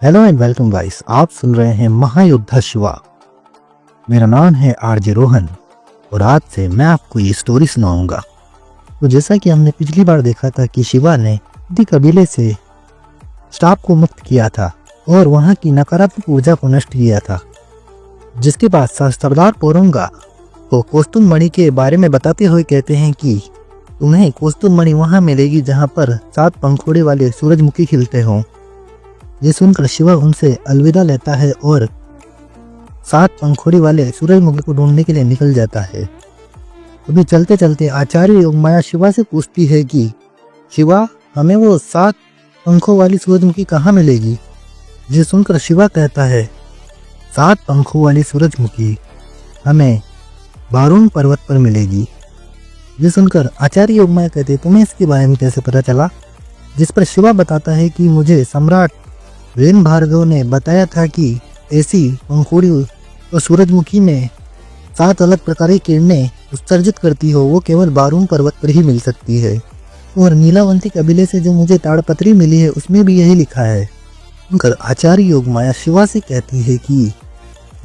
Hello and welcome guys, आप सुन रहे हैं महायोद्धा शिवा। मेरा नाम है आरजे रोहन और आज से मैं आपको ये स्टोरी सुनाऊंगा। तो जैसा कि हमने पिछली बार देखा था कि शिवा ने दी कबीले से श्राप को मुक्त किया था और वहां की नकारात्मक ऊर्जा को नष्ट किया था, जिसके बाद सरदार पोरंगा को कौस्तुभ मणि के बारे में बताते हुए कहते हैं कि तुम्हें कौस्तुभ मणि वहां मिलेगी जहां पर 7 पंखुड़ी वाले सूरजमुखी खिलते हों। ये सुनकर शिवा उनसे अलविदा लेता है और 7 पंखुड़ी वाले सूरजमुखी को ढूंढने के लिए निकल जाता है। अभी चलते चलते आचार्य योगमाया शिवा से पूछती है कि शिवा, हमें वो 7 पंखों वाली सूरजमुखी कहाँ मिलेगी। ये सुनकर शिवा कहता है 7 पंखों वाली सूरजमुखी हमें बारून पर्वत पर मिलेगी। ये सुनकर आचार्य योगमाया कहते तुम्हें इसके बारे में कैसे पता चला। जिस पर शिवा बताता है कि मुझे सम्राट रेन भार्गव ने बताया था कि ऐसी पंखुड़ी और सूरजमुखी में 7 अलग प्रकार की किरणें उत्सर्जित करती हो, वो केवल बारून पर्वत पर ही मिल सकती है। और नीलावंती कबीले से जो मुझे ताड़पत्री मिली है उसमें भी यही लिखा है। उनकर आचार्य योगमाया शिवा से कहती है कि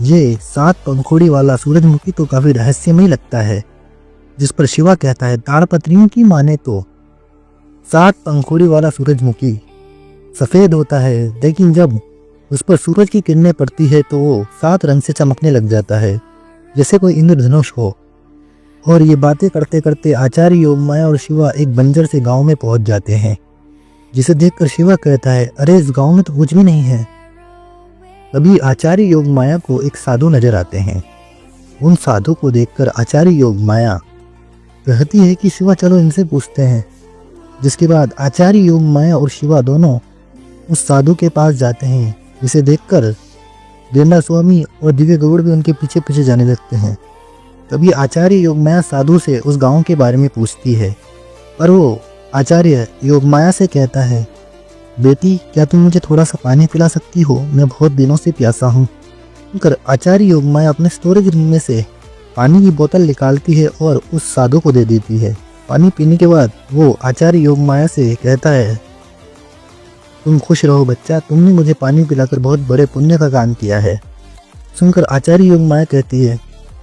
ये 7 पंखुड़ी वाला सूरजमुखी तो काफी रहस्यमय लगता है। जिस पर शिवा कहता है ताड़पत्रियों की माने तो 7 पंखुड़ी वाला सूरजमुखी सफेद होता है, लेकिन जब उस पर सूरज की किरणें पड़ती है तो वो 7 रंग से चमकने लग जाता है, जैसे कोई इंद्रधनुष हो। और ये बातें करते करते आचार्य योगमाया और शिवा एक बंजर से गांव में पहुंच जाते हैं, जिसे देखकर शिवा कहता है अरे इस गांव में तो कुछ भी नहीं है। तभी आचार्य योगमाया को एक साधु नजर आते हैं। उन साधु को देखकर आचार्य योगमाया कहती है कि शिवा चलो इनसे पूछते हैं। जिसके बाद आचार्य योगमाया और शिवा दोनों उस साधु के पास जाते हैं, जिसे देखकर गेंडा स्वामी और दिव्य गौड़ भी उनके पीछे पीछे जाने लगते हैं। तभी आचार्य योगमाया साधु से उस गांव के बारे में पूछती है, पर वो आचार्य योगमाया से कहता है बेटी, क्या तुम मुझे थोड़ा सा पानी पिला सकती हो, मैं बहुत दिनों से प्यासा हूँ। सुनकर आचार्य योगमाया अपने स्टोरेज रूम में से पानी की बोतल निकालती है और उस साधु को दे देती है। पानी पीने के बाद वो आचार्य योगमाया से कहता है तुम खुश रहो बच्चा, तुमने मुझे पानी पिलाकर बहुत बड़े पुण्य का काम किया है। सुनकर आचार्य योगमाया कहती है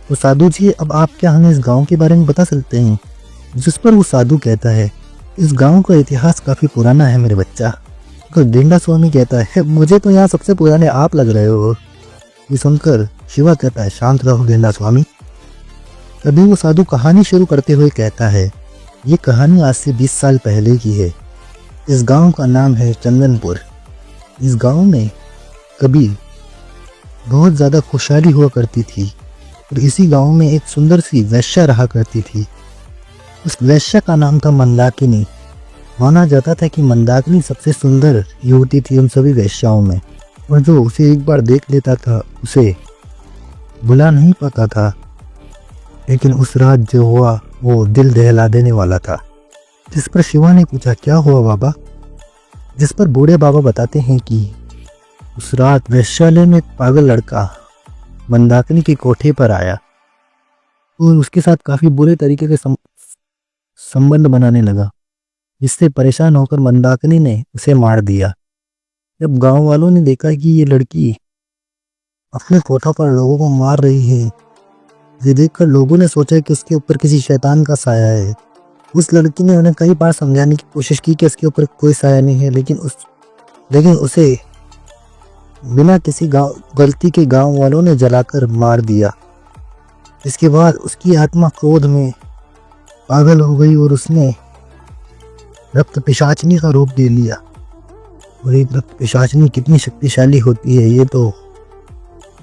तो साधु जी, अब आप क्या हमें इस गांव के बारे में बता सकते हैं। जिस पर वो साधु कहता है इस गांव का इतिहास काफी पुराना है मेरे बच्चा। गेंडा स्वामी कहता है मुझे तो यहाँ सबसे पुराने आप लग रहे हो। ये सुनकर शिवा कहता है शांत रहो गेंडा स्वामी। तभी वो साधु कहानी शुरू करते हुए कहता है ये कहानी आज से 20 साल पहले की है। इस गांव का नाम है चंदनपुर। इस गांव में कभी बहुत ज़्यादा खुशहाली हुआ करती थी और इसी गांव में एक सुंदर सी वैश्या रहा करती थी। उस वैश्या का नाम था मंदाकिनी। माना जाता था कि मंदाकिनी सबसे सुंदर युवती थी उन सभी वैश्याओं में, और जो उसे एक बार देख लेता था उसे भुला नहीं पाता था। लेकिन उस रात जो हुआ वो दिल दहला देने वाला था। जिस पर शिवा ने पूछा क्या हुआ बाबा। जिस पर बूढ़े बाबा बताते हैं कि उस रात वैश्यालय में एक पागल लड़का मंदाकिनी के कोठे पर आया और उसके साथ काफी बुरे तरीके के संबंध बनाने लगा, जिससे परेशान होकर मंदाकिनी ने उसे मार दिया। जब गांव वालों ने देखा कि ये लड़की अपने कोठा पर लोगों को मार रही है, ये देखकर लोगों ने सोचा कि उसके ऊपर किसी शैतान का साया है। उस लड़की ने उन्हें कई बार समझाने की कोशिश की कि उसके ऊपर कोई साया नहीं है, लेकिन उसे बिना किसी गलती के गांव वालों ने जलाकर मार दिया। इसके बाद उसकी आत्मा क्रोध में पागल हो गई और उसने रक्त पिशाचनी का रूप ले लिया। और एक रक्त पिशाचनी कितनी शक्तिशाली होती है ये तो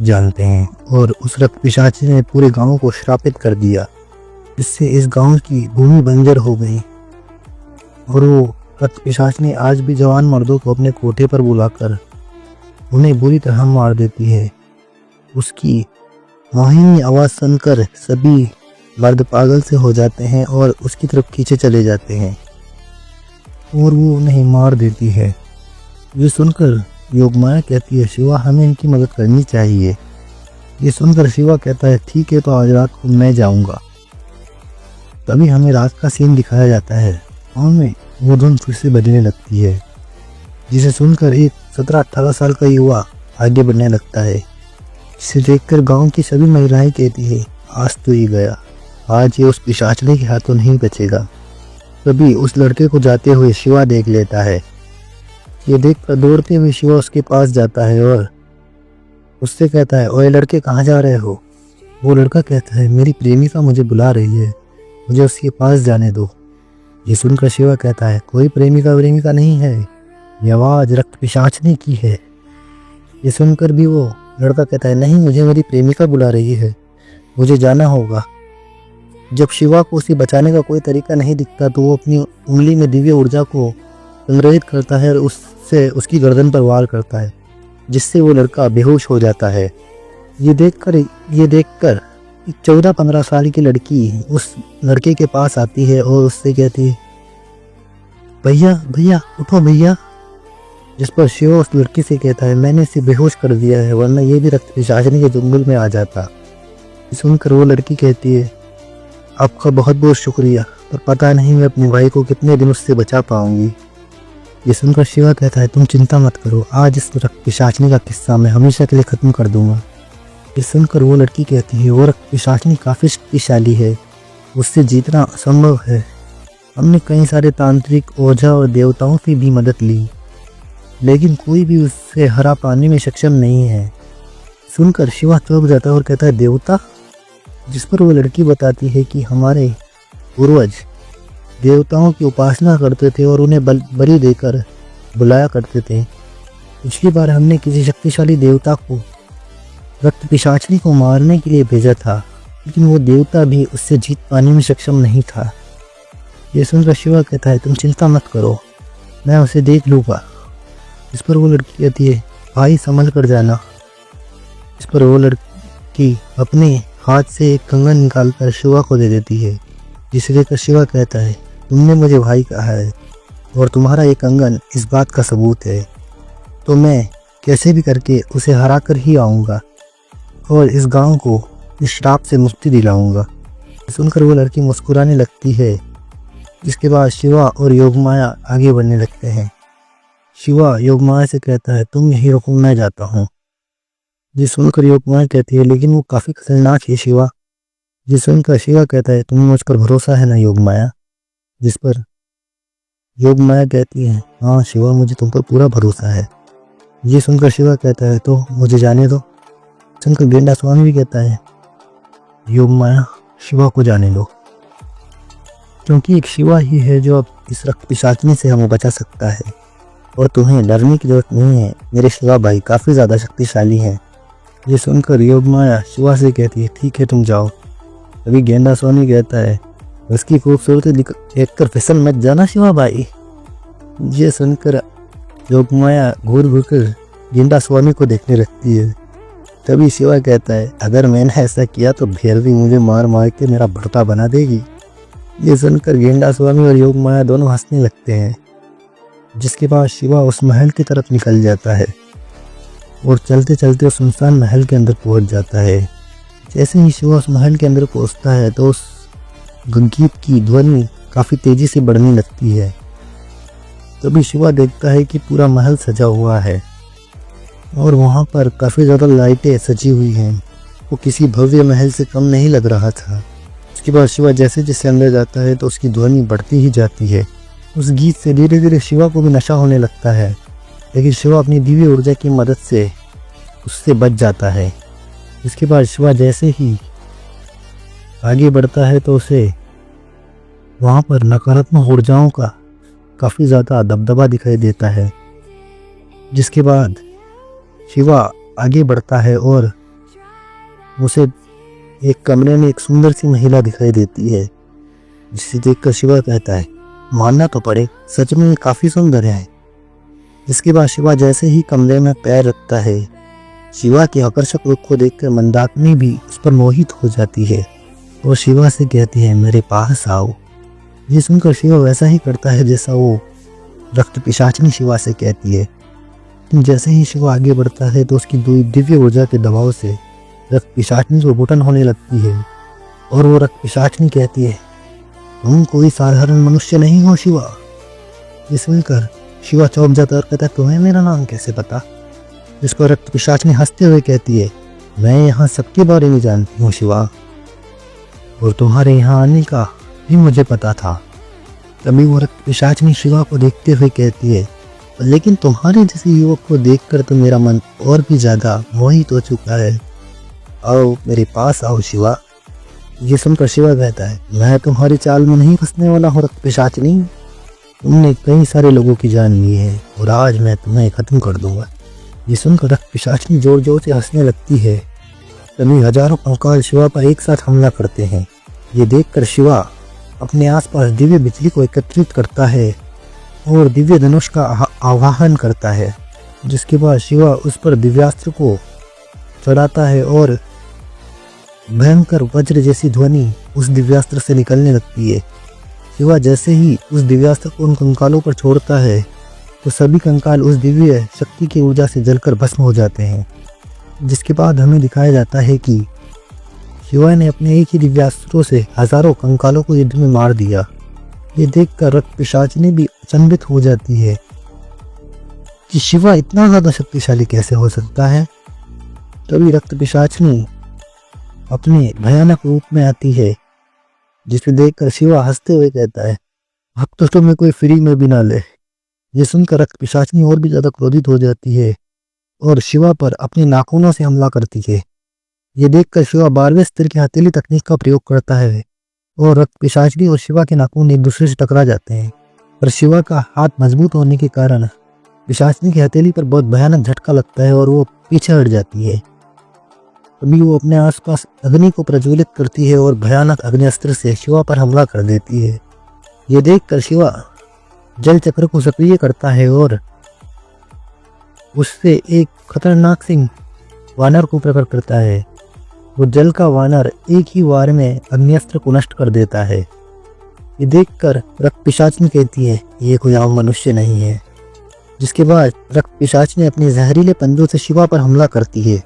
जानते हैं। और उस रक्त पिशाचनी ने पूरे गांव को श्रापित कर दिया, जिससे इस गांव की भूमि बंजर हो गई। और वो रक्त पिशाचनी आज भी जवान मर्दों को अपने कोठे पर बुलाकर उन्हें बुरी तरह मार देती है। उसकी मोहिनी आवाज़ सुनकर सभी मर्द पागल से हो जाते हैं और उसकी तरफ खींचे चले जाते हैं और वो उन्हें मार देती है। ये सुनकर योगमाया कहती है शिवा, हमें इनकी मदद करनी चाहिए। ये सुनकर शिवा कहता है ठीक है, तो आज रात को मैं जाऊंगा। तभी हमें रात का सीन दिखाया जाता है। गाँव में वो धुन फिर से बजने लगती है जिसे सुनकर एक 17-18 साल का युवा आगे बढ़ने लगता है, जिसे देखकर गांव की सभी महिलाएं कहती है आज तो ये गया, आज ये उस पिशाचने के हाथों नहीं बचेगा। तभी उस लड़के को जाते हुए शिवा देख लेता है। ये देखकर दौड़ते हुए शिवा उसके पास जाता है और उससे कहता है, ओए लड़के कहाँ जा रहे हो? वो लड़का कहता है, मेरी प्रेमिका मुझे बुला रही है, मुझे उसके पास जाने दो। ये सुनकर शिवा कहता है, कोई प्रेमिका नहीं है, ये आवाज़ रक्त पिशाचने की है। ये सुनकर भी वो लड़का कहता है, नहीं, मुझे मेरी प्रेमिका बुला रही है, मुझे जाना होगा। जब शिवा को उसे बचाने का कोई तरीका नहीं दिखता तो वो अपनी उंगली में दिव्य ऊर्जा को संग्रहित करता है और उससे उसकी गर्दन पर वार करता है, जिससे वो लड़का बेहोश हो जाता है। ये देखकर एक 14-15 साल की लड़की उस लड़के के पास आती है और उससे कहती है, भैया भैया उठो भैया। जिस पर शिवा उस लड़की से कहता है, मैंने इसे बेहोश कर दिया है, वरना ये भी रक्त पिशाचनी के चुंगल में आ जाता। सुनकर वो लड़की कहती है, आपका बहुत बहुत शुक्रिया, पर पता नहीं मैं अपने भाई को कितने दिन उससे बचा पाऊंगी। ये सुनकर शिवा कहता है, तुम चिंता मत करो, आज इस रक्त पिशाचनी का किस्सा मैं हमेशा के लिए ख़त्म कर दूंगा। ये सुनकर वो लड़की कहती है, वो रक्त पिशाचनी काफ़ी शक्तिशाली है, उससे जीतना असंभव है। हमने कई सारे तांत्रिक, ओझा और देवताओं की भी मदद ली, लेकिन कोई भी उससे हरा पाने में सक्षम नहीं है। सुनकर शिवा चौंक जाता है और कहता है, देवता? जिस पर वो लड़की बताती है कि हमारे पूर्वज देवताओं की उपासना करते थे और उन्हें बलि देकर बुलाया करते थे। पिछली बार हमने किसी शक्तिशाली देवता को रक्त पिशाचनी को मारने के लिए भेजा था, लेकिन वो देवता भी उससे जीत पाने में सक्षम नहीं था। ये सुनकर शिवा कहता है, तुम चिंता मत करो, मैं उसे देख लूँगा। इस पर वो लड़की कहती है, भाई संभल कर जाना। इस पर वो लड़की अपने हाथ से एक कंगन निकालकर शिवा को दे देती है, जिसे देखकर शिवा कहता है, तुमने मुझे भाई कहा है और तुम्हारा ये कंगन इस बात का सबूत है, तो मैं कैसे भी करके उसे हरा कर ही आऊँगा और इस गांव को इस श्राप से मुक्ति दिलाऊंगा। सुनकर वो लड़की मुस्कुराने लगती है। जिसके बाद शिवा और योगमाया आगे बढ़ने लगते हैं। शिवा योगमाया से कहता है, तुम यहीं रुको, मैं जाता हूँ। ये सुनकर योगमाया कहती है, लेकिन वो काफ़ी खतरनाक है शिवा। ये सुनकर शिवा कहता है, तुम्हें मुझ पर भरोसा है ना योगमाया? जिस पर योगमाया कहती है, हाँ शिवा, मुझे तुम पर पूरा भरोसा है। ये सुनकर शिवा कहता है, तो मुझे जाने दो। सुनकर गेंडा स्वामी भी कहता है, योगमाया, शिवा को जाने दो, क्योंकि एक शिवा ही है जो अब इस रक्त पिशाचनी से हमें बचा सकता है और तुम्हें डरने की जरूरत नहीं है, मेरे शिवा भाई काफ़ी ज़्यादा शक्तिशाली हैं। ये सुनकर योगमाया शिवा से कहती है, ठीक है तुम जाओ। अभी गेंडा स्वामी कहता है, उसकी खूबसूरती देखकर फिसल मत जाना शिवा भाई। ये सुनकर योगमाया घूर घूर कर गेंडा स्वामी को देखने लगती है। तभी शिवा कहता है, अगर मैंने ऐसा किया तो भैरवी मुझे मार मार के मेरा भड़का बना देगी। ये सुनकर गेंडा स्वामी और योगमाया दोनों हंसने लगते हैं। जिसके बाद शिवा उस महल की तरफ निकल जाता है और चलते चलते उस सुनसान महल के अंदर पहुंच जाता है। जैसे ही शिवा उस महल के अंदर पहुंचता है तो उस गीत की ध्वनि काफ़ी तेज़ी से बढ़ने लगती है। तभी शिवा देखता है कि पूरा महल सजा हुआ है और वहाँ पर काफ़ी ज़्यादा लाइटें सजी हुई हैं। वो किसी भव्य महल से कम नहीं लग रहा था। उसके बाद शिवा जैसे जैसे अंदर जाता है तो उसकी ध्वनि बढ़ती ही जाती है। उस गीत से धीरे धीरे शिवा को भी नशा होने लगता है, लेकिन शिवा अपनी दिव्य ऊर्जा की मदद से उससे बच जाता है। इसके बाद शिवा जैसे ही आगे बढ़ता है तो उसे वहाँ पर नकारात्मक ऊर्जाओं का काफ़ी ज़्यादा दबदबा दिखाई देता है। जिसके बाद शिवा आगे बढ़ता है और उसे एक कमरे में एक सुंदर सी महिला दिखाई देती है, जिसे देखकर शिवा कहता है, मानना तो पड़े, सच में काफ़ी सुंदर है। जिसके बाद शिवा जैसे ही कमरे में पैर रखता है, शिवा के आकर्षक रूप को देखकर मंदाकिनी भी उस पर मोहित हो जाती है और शिवा से कहती है, मेरे पास आओ। ये सुनकर शिवा वैसा ही करता है जैसा वो रक्त पिशाचनी शिवा से कहती है। जैसे ही शिवा आगे बढ़ता है तो उसकी दिव्य ऊर्जा के दबाव से रक्त पिशाचनी को घुटन होने लगती है और वो रक्त पिशाचनी कहती है, तुम कोई साधारण मनुष्य नहीं हो शिवा। ये सुनकर शिवा चौंक जाता है और कहता है तुम्हें मेरा नाम कैसे पता। जिसको रक्त पिशाचनी हंसते हुए कहती है मैं यहाँ सबके बारे में जानती हूँ शिवा, और तुम्हारे यहाँ आने का भी मुझे पता था। तभी वो रक्त पिशाचनी शिवा को देखते हुए कहती है लेकिन तुम्हारे जैसे युवक को देखकर तो मेरा मन और भी ज्यादा मोहित हो चुका है, आओ मेरे पास आओ शिवा। ये सुनकर शिवा कहता है मैं तुम्हारी चाल में नहीं फंसने वाला हूँ रक्त पिशाचनी, तुमने कई सारे लोगों की जान ली है और आज मैं तुम्हें खत्म कर दूंगा। ये सुनकर रक्त पिशाचनी जोर जोर से हंसने लगती है। तभी हजारों कंकाल शिवा पर एक साथ हमला करते हैं। ये देखकर शिवा अपने आसपास दिव्य बिजली को एकत्रित करता है और दिव्य धनुष का आवाहन करता है, जिसके बाद शिवा उस पर दिव्यास्त्र को चढ़ाता है और भयंकर वज्र जैसी ध्वनि उस दिव्यास्त्र से निकलने लगती है। शिवा जैसे ही उस दिव्यास्त्र को उन कंकालों पर छोड़ता है तो सभी कंकाल उस दिव्य शक्ति की ऊर्जा से जलकर भस्म हो जाते हैं। जिसके बाद हमें दिखाया जाता है कि शिवा ने अपने एक ही दिव्यास्त्रों से हजारों कंकालों को युद्ध में मार दिया। ये देखकर रक्त पिशाचनी भी अचंभित हो जाती है कि शिवा इतना ज्यादा शक्तिशाली कैसे हो सकता है। तभी रक्त पिशाचनी अपने भयानक रूप में आती है, जिसे देखकर शिवा हंसते हुए कहता है अब तो तुम्हें कोई फ्री में भी ना ले। ये सुनकर रक्त पिशाचनी और भी ज्यादा क्रोधित हो जाती है और शिवा पर अपने नाखूनों से हमला करती है। ये देखकर शिवा 12वें स्तर की हथेली तकनीक का प्रयोग करता है और रक्त पिशाचनी और शिवा के नाखून एक दूसरे से टकरा जाते हैं, पर शिवा का हाथ मजबूत होने के कारण पिशाचनी की हथेली पर बहुत भयानक झटका लगता है और वो पीछे हट जाती है। तभी वो अपने आसपास अग्नि को प्रज्वलित करती है और भयानक अग्निअस्त्र से शिवा पर हमला कर देती है। ये देखकर शिवा जल चक्र को सक्रिय करता है और उससे एक खतरनाक सिंह वानर को प्रकट करता है। वो जल का वानर एक ही वार में अग्निअस्त्र को नष्ट कर देता है। ये देखकर रक्त पिशाचनी कहती है ये कोई आम मनुष्य नहीं है। जिसके बाद रक्त पिशाचनी अपने जहरीले पंजों से शिवा पर हमला करती है।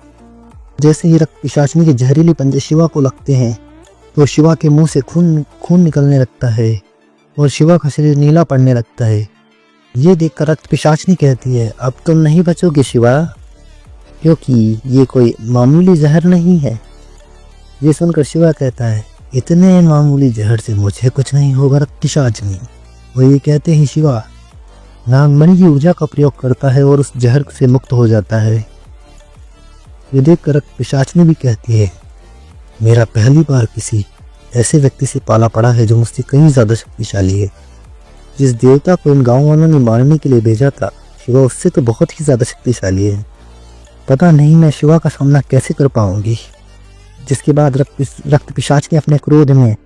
जैसे ही रक्त पिशाचनी के जहरीले पंजे शिवा को लगते हैं तो शिवा के मुंह से खून निकलने लगता है और शिवा का शरीर नीला पड़ने लगता है। ये देखकर रक्त पिशाचनी कहती है अब तुम नहीं बचोगे शिवा, क्योंकि ये कोई मामूली जहर नहीं है। ये सुनकर शिवा कहता है इतने मामूली जहर से मुझे कुछ नहीं होगा रक्त पिशाचनी। वो ये कहते ही शिवा नागमणि की ऊर्जा का प्रयोग करता है और उस जहर से मुक्त हो जाता है। ये देखकर रक्त पिशाचनी भी कहती है मेरा पहली बार किसी ऐसे व्यक्ति से पाला पड़ा है जो मुझसे कहीं ज्यादा शक्तिशाली है। जिस देवता को इन गाँव वालों ने मारने के लिए भेजा था शिवा उससे तो बहुत ही ज्यादा शक्तिशाली है। पता नहीं मैं शिवा का सामना कैसे कर पाऊंगी। जिसके बाद रक्त पिशाचनी अपने क्रोध में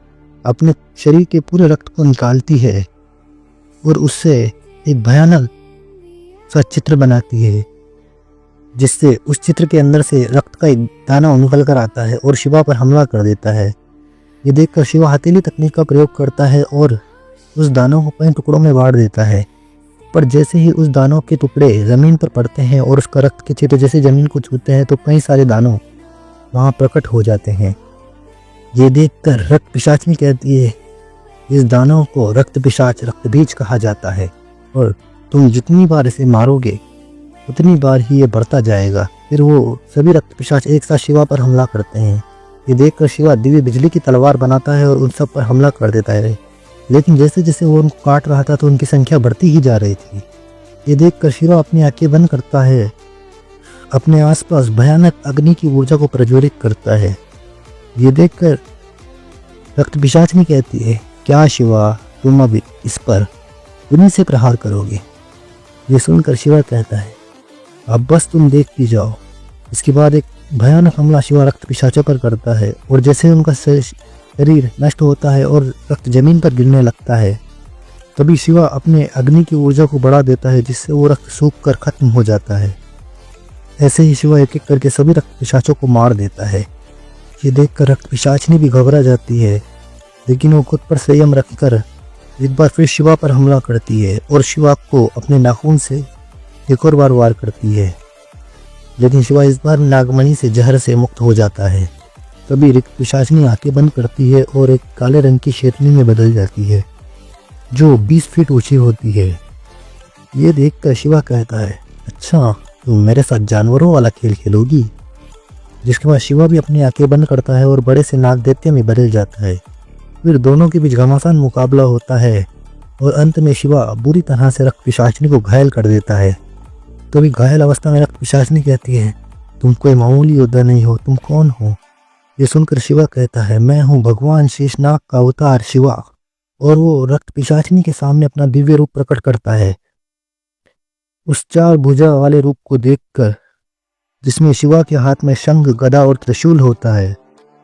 अपने शरीर के पूरे रक्त को निकालती है और उससे एक भयानक सा चित्र बनाती है, जिससे उस चित्र के अंदर से रक्त का एक दाना निकल कर आता है और शिवा पर हमला कर देता है। ये देखकर शिवा हथेली तकनीक का प्रयोग करता है और उस दानों को कई टुकड़ों में बांट देता है, पर जैसे ही उस दानों के टुकड़े जमीन पर पड़ते हैं और उसका रक्त के छिद्र जैसे जमीन को छूते हैं तो कई सारे दानों वहां प्रकट हो जाते हैं। ये देखकर रक्त पिशाचनी कहती है इस दानों को रक्त पिशाच रक्त बीज कहा जाता है और तुम जितनी बार इसे मारोगे उतनी बार ही ये बढ़ता जाएगा। फिर वो सभी रक्त पिशाच एक साथ शिवा पर हमला करते हैं। ये देखकर शिवा दिव्य बिजली की तलवार बनाता है और उन सब पर हमला कर देता है, लेकिन जैसे जैसे वो उनको काट रहा था तो उनकी संख्या बढ़ती ही जा रही थी। ये देखकर शिवा अपनी आंखें बंद करता है, अपने आसपास भयानक अग्नि की ऊर्जा को प्रज्वलित करता है। ये देखकर रक्त पिशाचनी कहती है क्या शिवा तुम अब इस पर उन्हीं से प्रहार करोगे। ये सुनकर शिवा कहता है अब बस तुम देखती जाओ। इसके बाद एक भयानक हमला शिवा रक्त पिशाचों पर करता है और जैसे उनका शरीर नष्ट होता है और रक्त जमीन पर गिरने लगता है तभी शिवा अपने अग्नि की ऊर्जा को बढ़ा देता है, जिससे वो रक्त सूख कर खत्म हो जाता है। ऐसे ही शिवा एक एक करके सभी रक्त पिशाचों को मार देता है। ये देखकर रक्त पिशाचनी भी घबरा जाती है, लेकिन वो खुद पर संयम रखकर एक बार फिर शिवा पर हमला करती है और शिवा को अपने नाखून से एक और बार वार करती है, लेकिन शिवा इस बार नागमणि से जहर से मुक्त हो जाता है। तभी रक्त पिशाचनी आंखें बंद करती है और एक काले रंग की शेरनी में बदल जाती है जो 20 फीट ऊंची होती है। ये देखकर शिवा कहता है, अच्छा तुम मेरे साथ जानवरों वाला खेल खेलोगी। जिसके बाद शिवा भी अपनी आंखें बंद करता है और बड़े से नाग दैत्य में बदल जाता है। फिर दोनों के बीच घमासान मुकाबला होता है और अंत में शिवा बुरी तरह से रक्त पिशाचिनी को घायल कर देता है। तभी घायल अवस्था में रक्त पिशाचिनी कहती है, तुम कोई मामूली योद्धा नहीं हो, तुम कौन हो? ये सुनकर शिवा कहता है, मैं हूँ भगवान शेषनाग का अवतार शिवा। और वो रक्त पिशाचिनी के सामने अपना दिव्य रूप प्रकट करता है। उस 4 भुजा वाले रूप को देखकर, जिसमें शिवा के हाथ में शंख, गदा और त्रिशूल होता है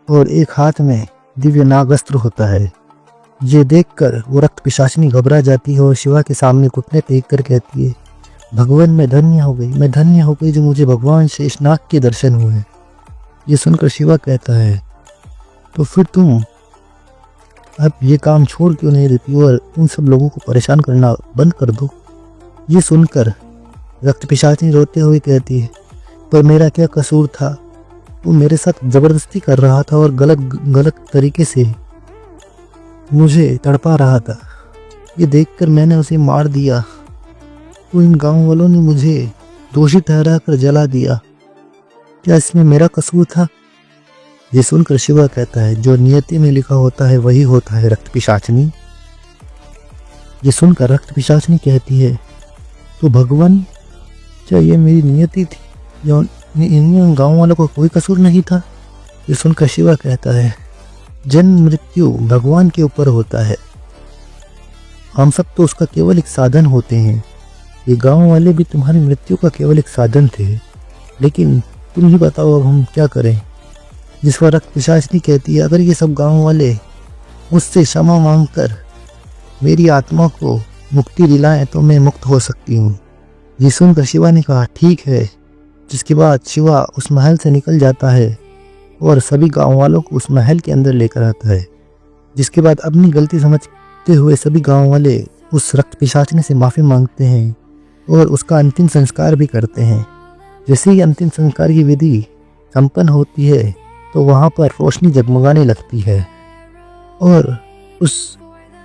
और एक हाथ में दिव्य नागस्त्र होता है, ये देखकर वो रक्त पिशाचिनी घबरा जाती है और शिवा के सामने घुटने टेक कर कहती है, भगवान मैं धन्य हो गई, मैं धन्य हो गई जो मुझे भगवान शेषनाग के दर्शन हुए। ये सुनकर शिवा कहता है, तो फिर तुम अब ये काम छोड़ क्यों नहीं देती और उन सब लोगों को परेशान करना बंद कर दो। ये सुनकर रक्त पिशाचिनी रोते हुए कहती है, पर मेरा क्या कसूर था? वो मेरे साथ जबरदस्ती कर रहा था और गलत तरीके से मुझे तड़पा रहा था। ये देखकर मैंने उसे मार दिया तो इन गांव वालों ने मुझे दोषी ठहरा कर जला दिया। क्या इसमें मेरा कसूर था? ये सुनकर शिवा कहता है, जो नियति में लिखा होता है वही होता है रक्त पिशाचिनी। ये सुनकर रक्त पिशाचिनी कहती है, तो भगवान क्या ये मेरी नियति थी या इन गाँव वालों को कोई कसूर नहीं था? ये सुनकर शिवा कहता है, जन्म मृत्यु भगवान के ऊपर होता है, हम सब तो उसका केवल एक साधन होते हैं। ये गांव वाले भी तुम्हारी मृत्यु का केवल एक साधन थे, लेकिन तुम ही बताओ अब हम क्या करें। जिस पर रक्त पिशाचिनी कहती है, अगर ये सब गांव वाले मुझसे क्षमा मांगकर मेरी आत्मा को मुक्ति दिलाएं तो मैं मुक्त हो सकती हूँ। ये सुनकर शिवा ने कहा, ठीक है। जिसके बाद शिवा उस महल से निकल जाता है और सभी गांव वालों को उस महल के अंदर लेकर आता है। जिसके बाद अपनी गलती समझते हुए सभी गांव वाले उस रक्त पिशाचिनी से माफ़ी मांगते हैं और उसका अंतिम संस्कार भी करते हैं। जैसे ही अंतिम संस्कार की विधि संपन्न होती है तो वहाँ पर रोशनी जगमगाने लगती है और उस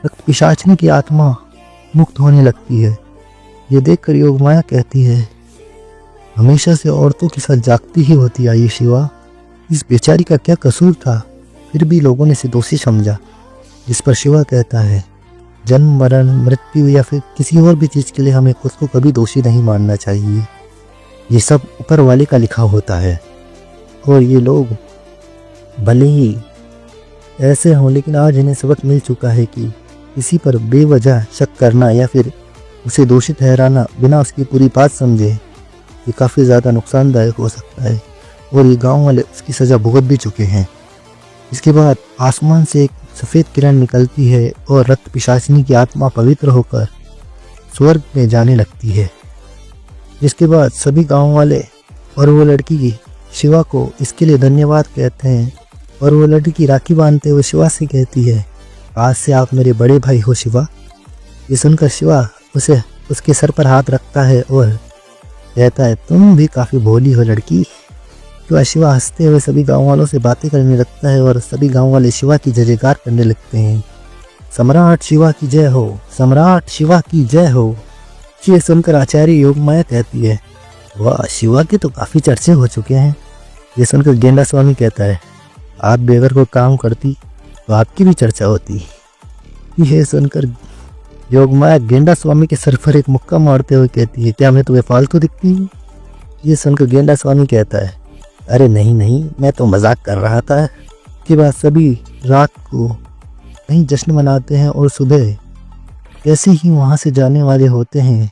रक्त पिशाचिनी की आत्मा मुक्त होने लगती है। ये देखकर योगमाया कहती है, हमेशा से औरतों के साथ जागती ही होती आई शिवा, इस बेचारी का क्या कसूर था, फिर भी लोगों ने इसे दोषी समझा। जिस पर शिवा कहता है, जन्म मरण मृत्यु या फिर किसी और भी चीज़ के लिए हमें खुद को कभी दोषी नहीं मानना चाहिए। ये सब ऊपर वाले का लिखा होता है और ये लोग भले ही ऐसे हों, लेकिन आज इन्हें सबक मिल चुका है कि किसी पर बेवजह शक करना या फिर उसे दोषी ठहराना बिना उसकी पूरी बात समझे, ये काफ़ी ज़्यादा नुकसानदायक हो सकता है और ये गांव वाले उसकी सज़ा भुगत भी चुके हैं। इसके बाद आसमान से एक सफ़ेद किरण निकलती है और रक्त पिशाचिनी की आत्मा पवित्र होकर स्वर्ग में जाने लगती है। जिसके बाद सभी गांव वाले और वो लड़की शिवा को इसके लिए धन्यवाद कहते हैं और वो लड़की राखी बांधते हुए शिवा से कहती है, आज से आप मेरे बड़े भाई हो शिवा। ये सुनकर शिवा उसे उसके सर पर हाथ रखता है और कहता है, तुम भी काफ़ी भोली हो लड़की। तो शिवा हंसते हुए सभी गांव वालों से बातें करने लगता है और सभी गांव वाले शिवा की जय जयकार करने लगते हैं। सम्राट शिवा की जय हो, सम्राट शिवा की जय हो। ये सुनकर आचार्य योगमाया कहती है, वाह, शिवा के तो काफ़ी चर्चे हो चुके हैं। ये सुनकर गेंडा स्वामी कहता है, आप भी अगर कोई काम करती तो आपकी भी चर्चा होती। यह सुनकर योगमाया गेंडा स्वामी के सर पर एक मुक्का मारते हुए कहती है, क्या मैं तुम्हें फालतू दिखती हूँ? ये सुनकर गेंडा स्वामी कहता है, अरे नहीं नहीं, मैं तो मजाक कर रहा था। के बाद सभी रात को कहीं जश्न मनाते हैं और सुबह जैसे ही वहाँ से जाने वाले होते हैं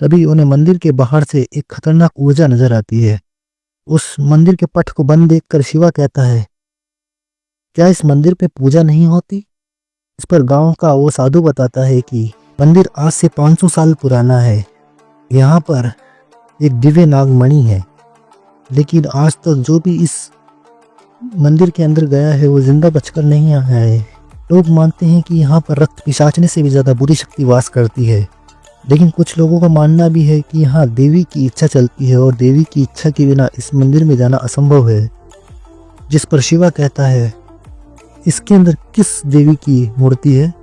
तभी उन्हें मंदिर के बाहर से एक खतरनाक ऊर्जा नजर आती है। उस मंदिर के पट को बंद देखकर शिवा कहता है, क्या इस मंदिर पे पूजा नहीं होती? इस पर गांव का वो साधु बताता है कि मंदिर आज से 500 साल पुराना है। यहाँ पर एक दिव्य नागमणि है, लेकिन आज तक जो भी इस मंदिर के अंदर गया है वो जिंदा बचकर नहीं आया है। लोग मानते हैं कि यहाँ पर रक्त पिशाचने से भी ज़्यादा बुरी शक्ति वास करती है, लेकिन कुछ लोगों का मानना भी है कि यहाँ देवी की इच्छा चलती है और देवी की इच्छा के बिना इस मंदिर में जाना असंभव है। जिस पर शिवा कहता है, इसके अंदर किस देवी की मूर्ति है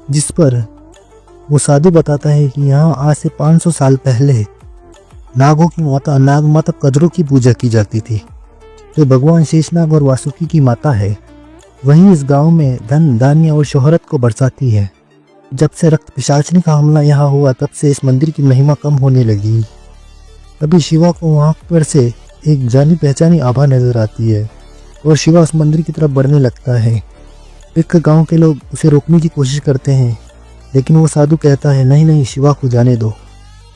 जिस पर वो साधु बताता है कि यहाँ आज से 500 साल पहले नागों की माता नाग माता कद्रू की पूजा की जाती थी, जो भगवान शेषनाग और वासुकी की माता है। वहीं इस गांव में धन धान्य और शोहरत को बरसाती है। जब से रक्त पिशाचनी का हमला यहाँ हुआ तब से इस मंदिर की महिमा कम होने लगी। तभी शिवा को वहाँ पर से एक जानी पहचानी आभा नजर आती है और शिवा उस मंदिर की तरफ बढ़ने लगता है। एक गांव के लोग उसे रोकने की कोशिश करते हैं, लेकिन वो साधु कहता है नहीं नहीं, शिवा को जाने दो।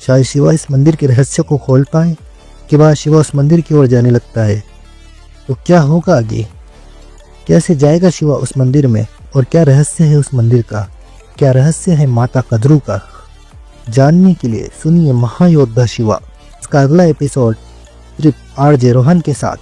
शायद शिवा इस मंदिर के रहस्य को खोल पाए। के बाद शिवा उस मंदिर की ओर जाने लगता है। तो क्या होगा आगे? कैसे जाएगा शिवा उस मंदिर में और क्या रहस्य है उस मंदिर का? क्या रहस्य है माता कद्रू का? जानने के लिए सुनिए महायोद्धा शिवा। इसका अगला एपिसोड सिर्फ आरजे रोहन के साथ।